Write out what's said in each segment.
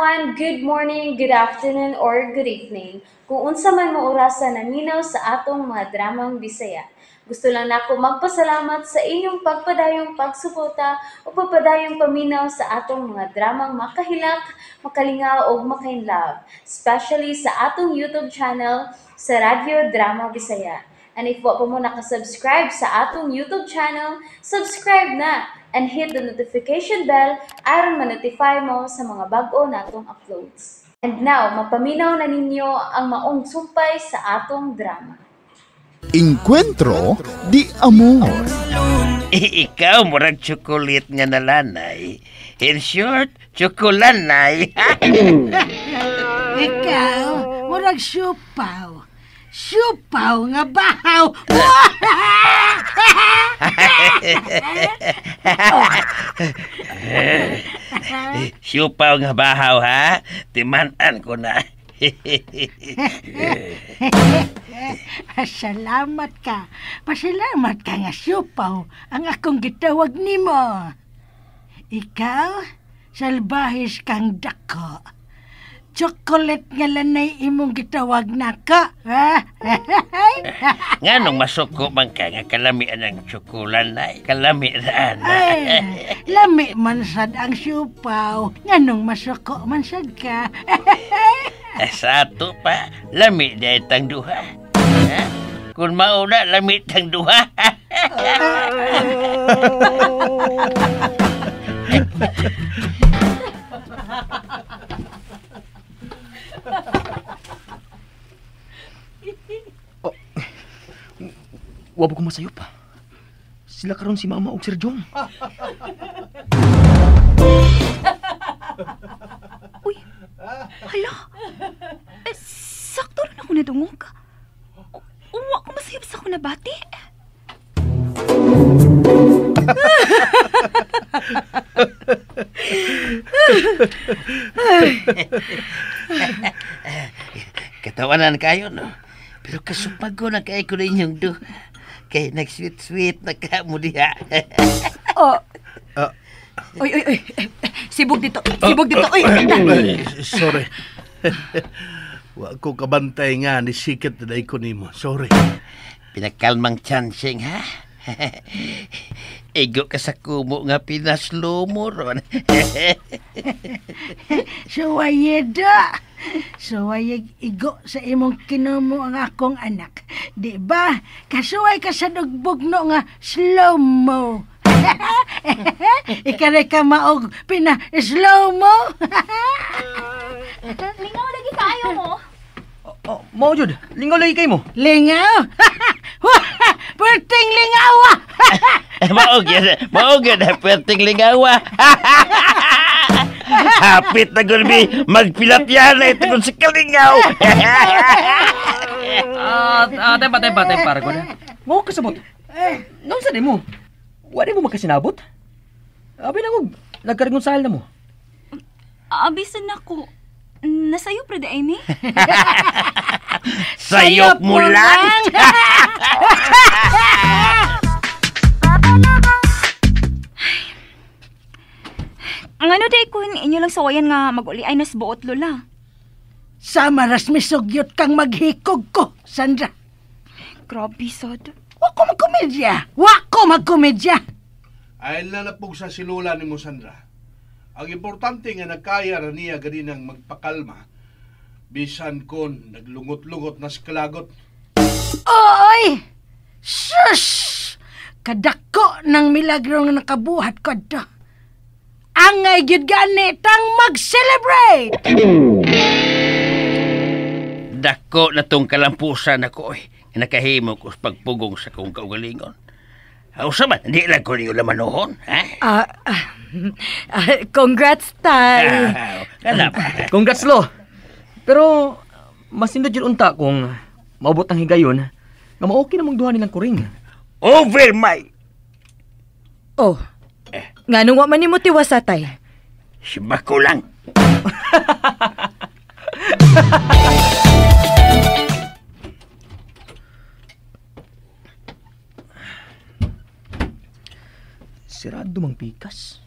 everyone, good morning, good afternoon, or good evening. Kung unsa man mo orasan naminaw sa atong mga dramang Bisaya. Gusto lang nako magpasalamat sa inyong pagpadayong pagsuporta o pagpadayong paminaw sa atong mga dramang makahilak, makalingaw o makainlove, especially sa atong YouTube channel sa Radyo Drama Bisaya. And if wa pa mo nakasubscribe sa atong YouTube channel, subscribe na and hit the notification bell aron ma-notify mo sa mga bag-o natong uploads. And now, mapaminaw na ninyo ang maong sumpay sa atong drama. Encuentro di Amor. Ikaw, murag chocolate nga nalanay. In short, chokolanay. Ikaw, murag siupaw. Siupaw nga bahaw. Siupaw nga bahaw, ha? Timanan ko na. Salamat ka. Pasalamat ka nga siupaw ang akong gitawag nimo. Ikaw, salbahis kang dako. Chocolate nga lanay imong gitawag nako. Nga nung masuko man ka nga kalamian ng chokolanay. Kalamian. Ay, lami man sad ang siupaw. Nga nung masuko man sad ka. Sa ato pa, lami na itang duha. Ha? Kung mauna, lami itang duha. Wabo ko masayo pa. Sila karon si Mama ug Sir Jong. Uy, hala. Sakto rin ako nadungog. Uwa ko masayap sa ako na bati. Katawanan kayo, no? Pero kasupag ko na kayo ko na inyong duha. Kaya nag-sweet-sweet na ka mo diha. Oh. Uy. Sibog dito. Uy. Sorry. Wa ko kabantay nga ni sikat na ko nimo. Sorry. Pinakalmang chansing, ha? Ego ka sa kumo nga pinaslomo ron. Suwayeda. Suwayeg igo sa imong kinumo ang akong anak. Di ba? Kasuway ka sa dugbugno nga slow-mo. Ikaray ka maog pina-slow-mo. Lingaw lagi kayo mo. Mao jud, lingaw lagi kay mo. Lingaw? Perting lingaw! Maog na perting lingawa. Hapit na gulbi, magpilat-yan na ito kung si Kalingaw. Tempa ko na. Mao kasabot. Naon sa mo? Wala mo makasinabot? Abi na mo, nagkaringon sahal na mo. Abisan ako. Nasayo pre da Amy. Sayop mo lang. Ang ano day ko inyo lang sawayan nga mag-uli ay nasbuot lola. Sa maras misugyot kang maghikog ko, Sandra. Grabe sad. Wako magkomedya. Ay lalapog sa silula ni mo, Sandra. Ang importante nga nakaya ra niya ganinang magpakalma. Bisan kon naglungot-lungot na skalagot. Oy! Shush! Kadako ng milagro nga nakabuhat ko to. Angay gyud gani tang mag-celebrate. Dako na tong kalampusan ako eh. Nakahimo ko sa pagpugong sa kong kaugalingon. Hausa man, hindi lang ko niyo lamanuhon, ha? Congrats, Tay. Kanapa? Congrats, Lo. Pero, mas indod yun unta kung maubot ang higayon nga maoki na mong duha nilang kuring. Over my... Oh, nga nung wa man ni mo tiwasa, Tay. Siba ko lang. Sirado mang pikas.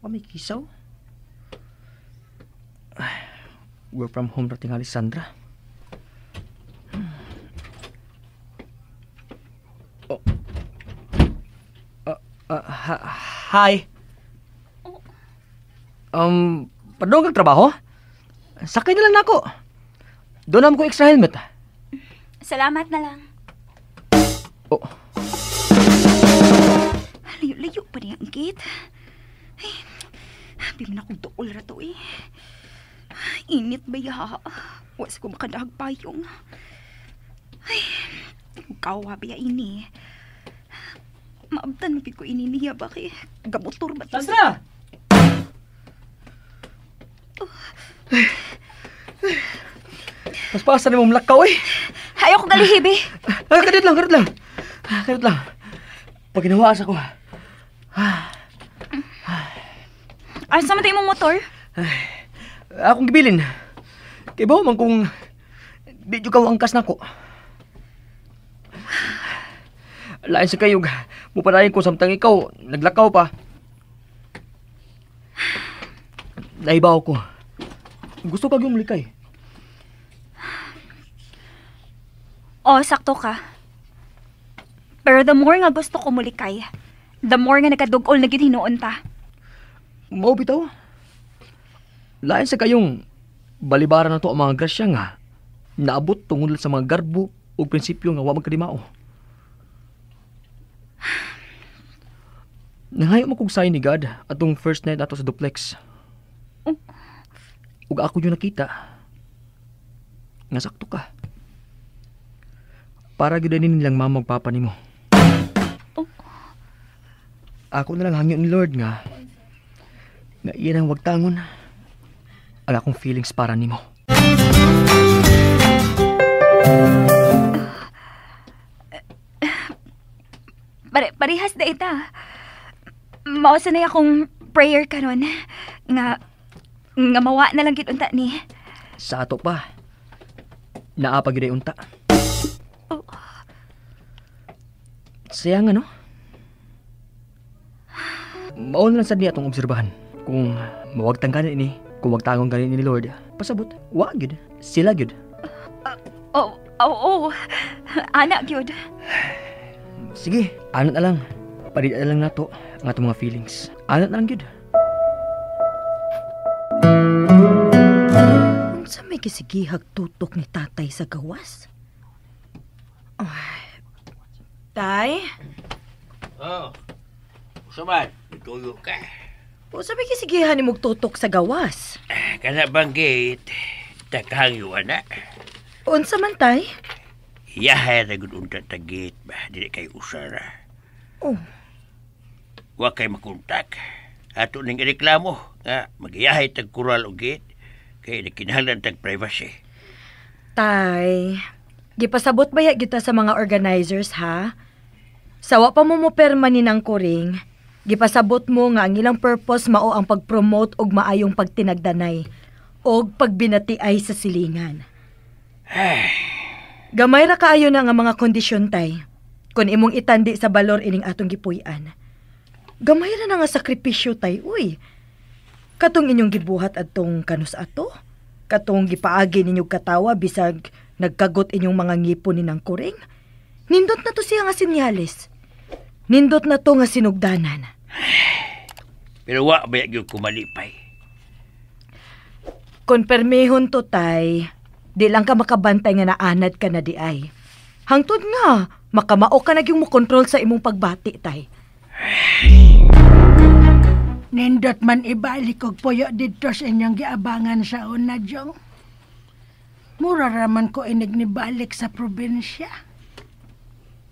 Wa may kisaw. Work from home na tingali si Sandra. Oh. Hi. Padong kag trabaho? Sakay na lang nako. Doon naman ko extra helmet. Salamat na lang. Oh. Layo-layo pa niya ang gate. Ay, habi man akong tuol ra to eh. Init ba ya? Was ko makadahag payong. Ay, kawa ba ya ini? Maabtan mo ko ini niya ba kay gamotor ba? Sandra! Paspasan na mo malakaw eh. Ayaw ko galihibi. Kadit lang. Kadit lang. Pag ginawaas ako. Asa man tayo mong motor? Akong gibilin. Kaya ba man kung di ka angkas na ko. Lain sa kayo, mupadayin ko samtang ikaw, naglakaw pa. Naibaw ko. Gusto ka yung mulikay. Oh, sakto ka. Pero the more nga gusto ko mulikay, the more nga nagkadugol na gininuon ta. Mao bitaw. Lain sa kayong balibaran na to ang mga grasya nga naabot tungod sa mga garbo o prinsipyo nga wa magkadimao. Nangayo mo kong sign ni God atong first night ato sa duplex. Ug ako yung nakita nga sakto ka. Para gyudanin nilang mama ug papa nimo. Ako na lang hangyo ni Lord nga iyan ang wagtangon ang akong feelings para nimo. Parehas da ita. Mao sa na akong prayer karon nga mawa na lang gid unta ni. Sa ato pa. Naa pa gyud ay unta. Sayang ano? Mao na lang sad niya atong obserbahan. Kung mawagtang kanin ini, kung wagtangon kanin ni Lord, pasabot, wa gyud. Sila gyud. Oo. Anak gyud. Sige, anat na lang. Padida na lang nato ang atong mga feelings. Anat na lang gyud. Unsa may kisigihag tutok ni tatay sa gawas? Tay? Oh. Usaman, tuyo ka. Unsa may kisigihan ni mong tutok sa gawas? Kana bang gate, takahangyo na. Unsa man tay? Yahay na gud unta ta gate ba, dili kay usara. Oh. Wa kay makontak. Ato ning reklamo nga magiyahay tag kural og gate kay nakinahanglan tag privacy. Tay, gipasabot ba ya kita sa mga organizers ha? Sawa pa mo perma ni ng kuring, gipasabot mo nga ang ilang purpose mao ang pag-promote og maayong pagtinagdanay og pagbinatiay sa silingan. Gamay ra kaayo na nga mga kondisyon tay. Kung imong itandi sa balor ining atong gipuy-an. Gamay ra na nga sakripisyo tay, uy. Katong inyong gibuhat adtong kanus ato, katong gipaagi ninyong katawa bisag nagkagot inyong mga ngipon ni ng kuring. Nindot na to siya nga sinyales. Nindot na to nga sinugdanan. Pero wa ba gyud ko malipay. Konpermehon to tay, di lang ka makabantay nga naanad ka na di ay. Hangtod nga, makamao ka na yung mokontrol sa imong pagbati tay. Nindot man ibalik og puyo dito sa inyong giabangan sa una, Jong. Mura raman ko inig ni balik sa probinsya.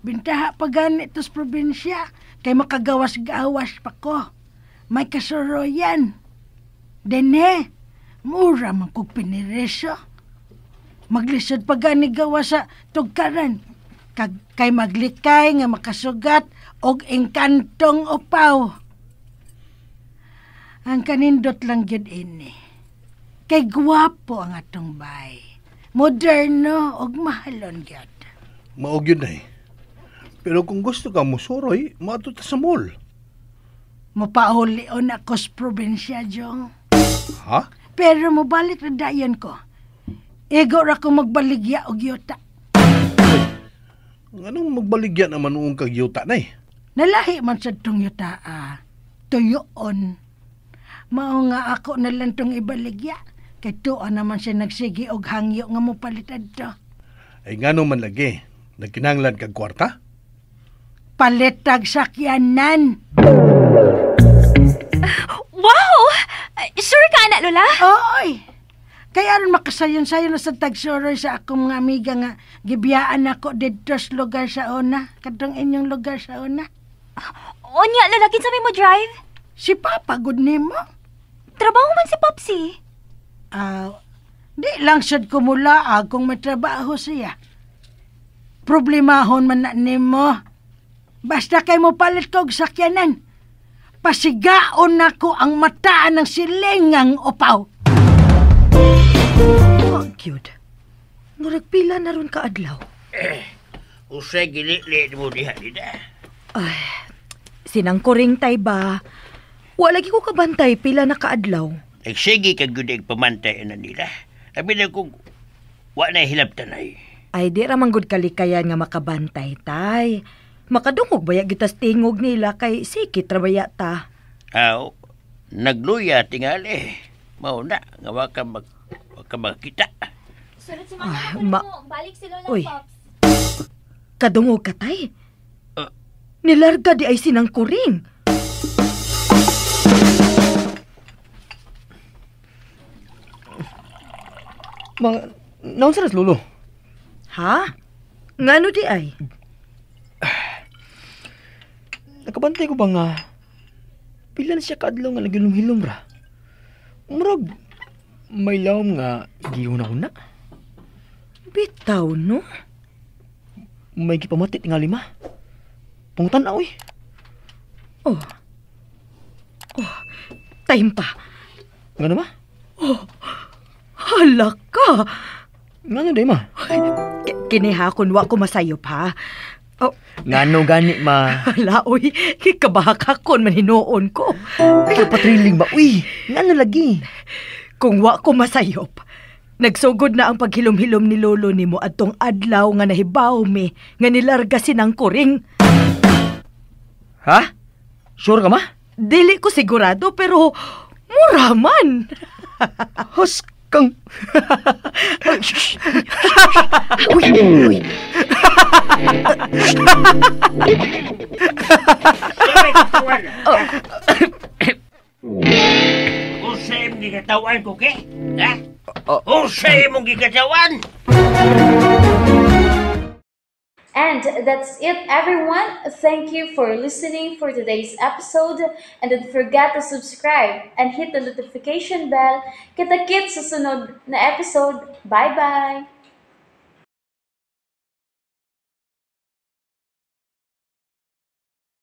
Bintaha pa ganit sa probinsya, kay makagawas-gawas pa ko. May kasuroyan. Dene, mura man kong pinireso. Maglisod pa gani gawa sa tugkaran. Kay maglikay nga makasugat og engkantong upaw. Ang kanindot lang yun ini. Kay gwapo ang atong bay. Moderno og mahalon yun. Maog yun ay. Pero kung gusto ka mo suroy, mato ta sa mall. Mapaulion ako sa probinsya, Jong. Ha? Pero mabalik na dayon ko. Ego ra ko magbaligya og yuta. Anong magbaligyan naman noong kagyuta na eh? Nalahi man sa tong yuta, tuyoon. Mao nga ako na lang tong ibaligya. Kay tuon naman siya nagsigi og hangyo nga mo palitad to. Ay nga man lagi, nagkinanglan kag kwarta? Palitag sakyanan. Wow! Sure ka na, Lola? Oy! Kaya ron makasayon-sayon na sa tagsoroy sa akong mga amiga nga gibiyaan ako dito sa lugar sa una. Katong inyong lugar sa una. Onya, Lola, kinsa may mo drive? Si Papa, good nimo. Trabaho man si Popsi. Di lang sad ko mula kung may trabaho siya. Problemahon man na nimo. Basta kay mo palit kog sakyanan. Pasigaon nako ang mataan ng silingang upaw. Oh, cute. Murag pila na ron kaadlaw. Usay gili-li mo diha nila. Ay, sinangkuring tay ba? Wala lagi ko kabantay pila na kaadlaw. Ay sige kag gud pamantay na nila. Abi na kung wa na hilabtan ay. Ay, di ramang gud kalikayan nga makabantay, tay. Makadungog baya gitas tingog nila kay sikit ra baya ta. Aw, nagluya tingali. Mao na nga wa ka makita. Sunod si balik si Lola, Uy. Pops. Kadungog ka, tay. Ah. Nilarga di ay sinangkuring. Naon sa lolo? Ha? Ngano di ay? Nakabantay ko ba nga pila na siya kaadlaw nga nagilom-hilom ra. Murag may lawom nga gihuna-huna. Bitaw, no? May gipamatit nga lima. Pungutan na, uy. Oh, time pa. Nga na ma? Hala ka. Nga na, day ma? Kinihakon wa ko masayop, ha? Oh, Nga no gani, ma. hala, uy. Kikabahakakon man hinuon ko. Ay, patriling ba? Uy, nga na lagi. Kung wa ko masayop, nagsugod na ang paghilom-hilom ni lolo nimo adtong adlaw nga nahibaw mi nga nilarga sinang kuring. Ha? Sure ka, ma? Dili ko sigurado pero mura man. Hus kang... Uy, uy. Usay mong gigatawan ko ke? Ha? Usay mong gigatawan? And that's it, everyone. Thank you for listening for today's episode. And don't forget to subscribe and hit the notification bell. Kita-kits sa sunod na episode. Bye-bye!